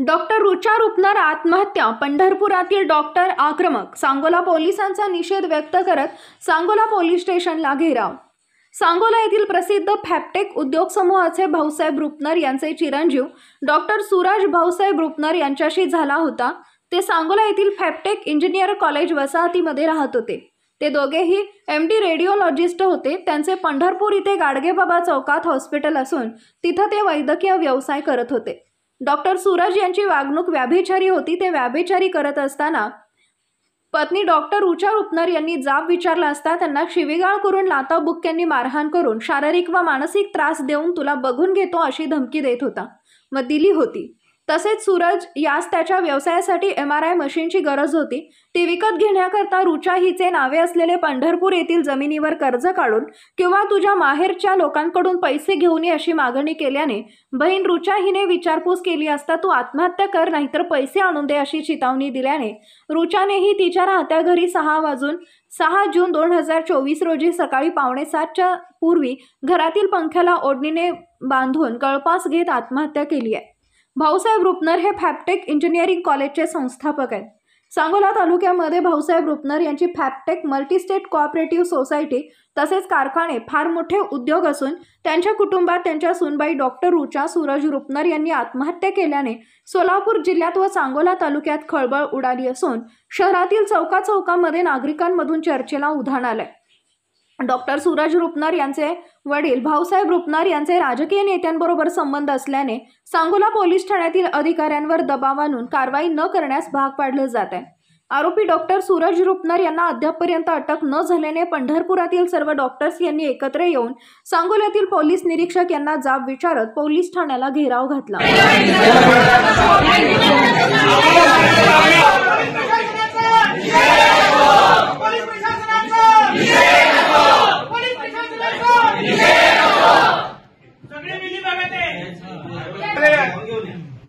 Doctor Rucha Rupnar आत्महत्या, पंढरपुरातील doctor आक्रमक, सांगोला पोलिसांचा निषेध व्यक्त करत सांगोला पोलीस स्टेशनला घेराव। सांगोला येथील प्रसिद्ध फॅप्टेक उद्योग समूहाचे भाऊसाहेब रुपनर यांचे चिरंजीव डॉक्टर सूरज भाऊसाहेब रुपनर यांच्याशी झाला होता। ते सांगोला येथील फॅप्टेक इंजिनियर कॉलेज वसाहतीमध्ये राहत होते। ते दोघेही MD रेडिओलॉजिस्ट होते। त्यांचे पंढरपूर इथे गाडगेबाबा चौकात हॉस्पिटल असून तिथे ते वैद्यकीय व्यवसाय करत होते। डॉक्टर सूरज यांची वागणूक व्याभिचारी होती। ते व्याभिचारी करत असताना पत्नी डॉक्टर रुचा रुपनर यांनी जाब विचारला असता त्यांना शिवीगाळ करून लाथाबुक्क्यांनी मारहाण करून शारीरिक व मानसिक त्रास देऊन तुला बघून घेतो अशी धमकी देत होता व दिली होती। तसेच सूरज यास त्याच्या व्यवसायासाठी MRI मशीनची गरज होती। ती विकत घेण्याकरता रुचा हिचे नावे असलेले पंढरपूर येथील जमिनीवर कर्ज काढून किंवा तुझ्या माहेरच्या लोकांकडून पैसे घेऊन ये अशी मागणी केल्याने बहीण रुचा हिने विचारपूस केली असता तू आत्महत्या कर नाहीतर पैसे आणून दे अशी चितावणी दिल्याने रुचानेही तिच्या राहत्या घरी 6 जून 2024 रोजी सकाळी 6:45च्या पूर्वी घरातील पंख्याला ओढणीने बांधून गळफास घेत आत्महत्या केली आहे। भाऊसाहेब रुपनर हे फॅप्टेक इंजिनिअरिंग कॉलेजचे संस्थापक आहेत। सांगोला तालुक्यामध्ये भाऊसाहेब रुपनर यांची फॅप्टेक मल्टीस्टेट कोऑपरेटिव्ह सोसायटी तसेच कारखाने फार मोठे उद्योग असून त्यांच्या कुटुंबात त्यांच्या सूनबाई डॉक्टर रुचा सूरज रुपनर यांनी आत्महत्या केल्याने सोलापूर जिल्ह्यात व सांगोला तालुक्यात खळबळ उडाली असून शहरातील चौकाचौकामध्ये नागरिकांमधून चर्चेला उधाण आलंय। डॉक्टर सूरज रुपनर यांचे वडील भाऊसाहेब रुपनर यांचे राजकीय नेत्यांबरोबर संबंध असल्याने सांगोला पोलीस ठाण्यातील अधिकाऱ्यांवर दबाव आणून कारवाई न करण्यास भाग पाडले जात आहे। आरोपी डॉक्टर सूरज रुपनर यांना अद्यापपर्यंत अटक न झाल्याने पंढरपुरातील सर्व डॉक्टर्स यांनी एकत्र येऊन सांगोल्यातील पोलीस निरीक्षक यांना जाब विचारत पोलीस ठाण्याला घेराव घातला। Yeah!